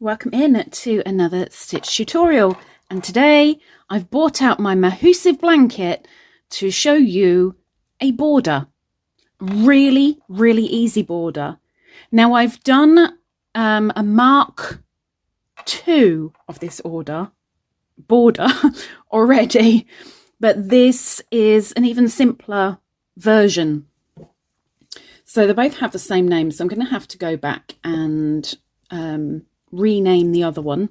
welcome in to another stitch tutorial, and today I've brought out my Mahoosive blanket to show you a border. Really easy border. Now I've done a Mark II of this border already, but this is an even simpler version. So they both have the same name, so I'm going to have to go back and rename the other one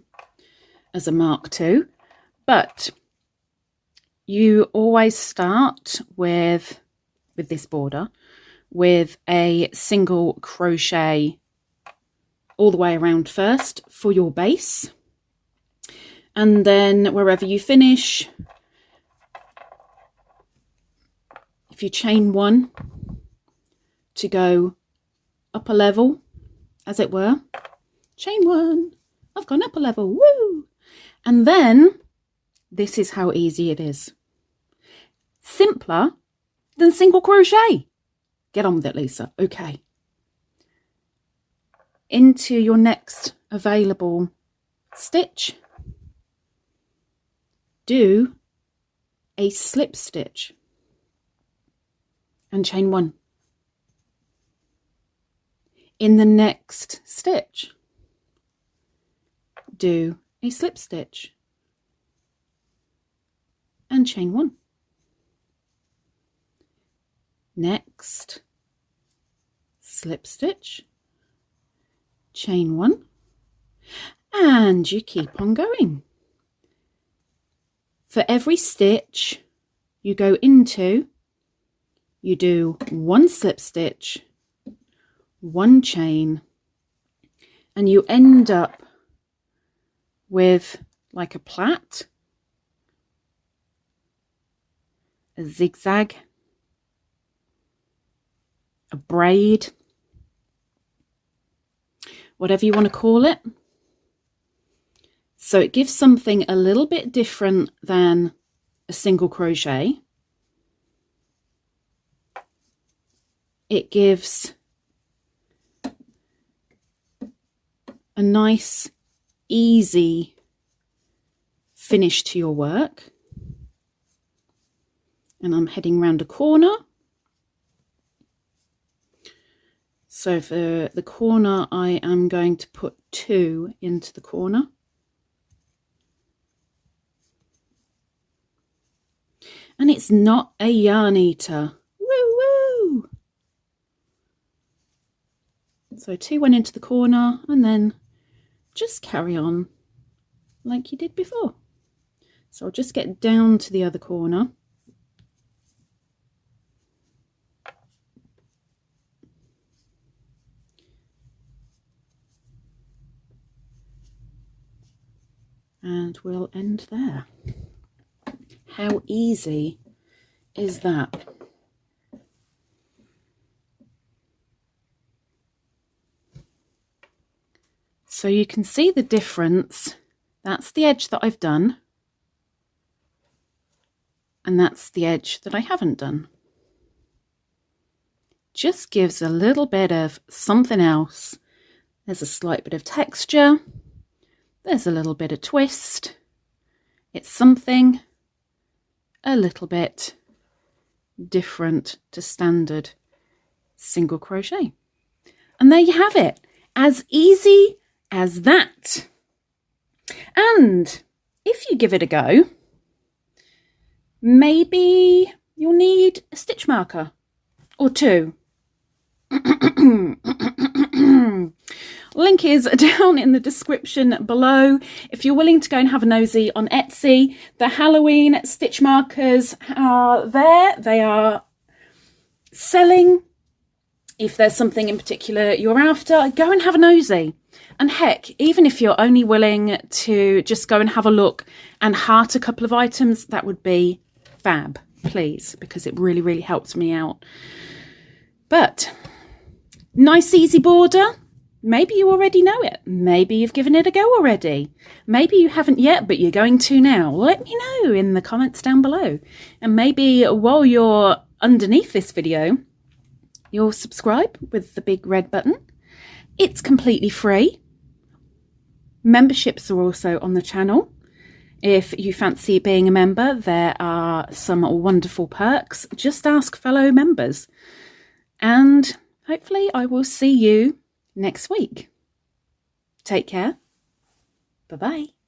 as a Mark II. But you always start with this border with a single crochet all the way around first for your base, and then wherever you finish, if you chain one to go up a level, as it were, chain one, I've gone up a level, woo! And then this is how easy it is. Simpler than single crochet. Get on with it, Lisa. Okay. Into your next available stitch, do a slip stitch and chain one. In the next stitch, do a slip stitch and chain one. Next, slip stitch, chain one, and you keep on going. For every stitch you go into, you do one slip stitch, one chain, and you end up with like a plait, a zigzag, a braid, whatever you want to call it. So it gives something a little bit different than a single crochet. It gives a nice, easy finish to your work. And I'm heading round a corner. So for the corner, I am going to put 2 into the corner. And it's not a yarn eater. Woo woo! So 2 went into the corner, and then just carry on like you did before. So I'll just get down to the other corner. And we'll end there. How easy is that? So you can see the difference. That's the edge that I've done, and that's the edge that I haven't done. Just gives a little bit of something else. There's a slight bit of texture. There's a little bit of twist. It's something a little bit different to standard single crochet. And there you have it. As easy as that. And if you give it a go, maybe you'll need a stitch marker or 2. Link is down in the description below. If you're willing to go and have a nosy on Etsy, the Halloween stitch markers are there. They are selling. If there's something in particular you're after, go and have a nosy. And heck, even if you're only willing to just go and have a look and heart a couple of items, that would be fab, please, because it really helps me out. But nice easy border. Maybe you already know it. Maybe you've given it a go already. Maybe you haven't yet, but you're going to now. Let me know in the comments down below. And maybe while you're underneath this video, you'll subscribe with the big red button. It's completely free. Memberships are also on the channel. If you fancy being a member, there are some wonderful perks. Just ask fellow members. And hopefully I will see you next week. Take care. Bye-bye.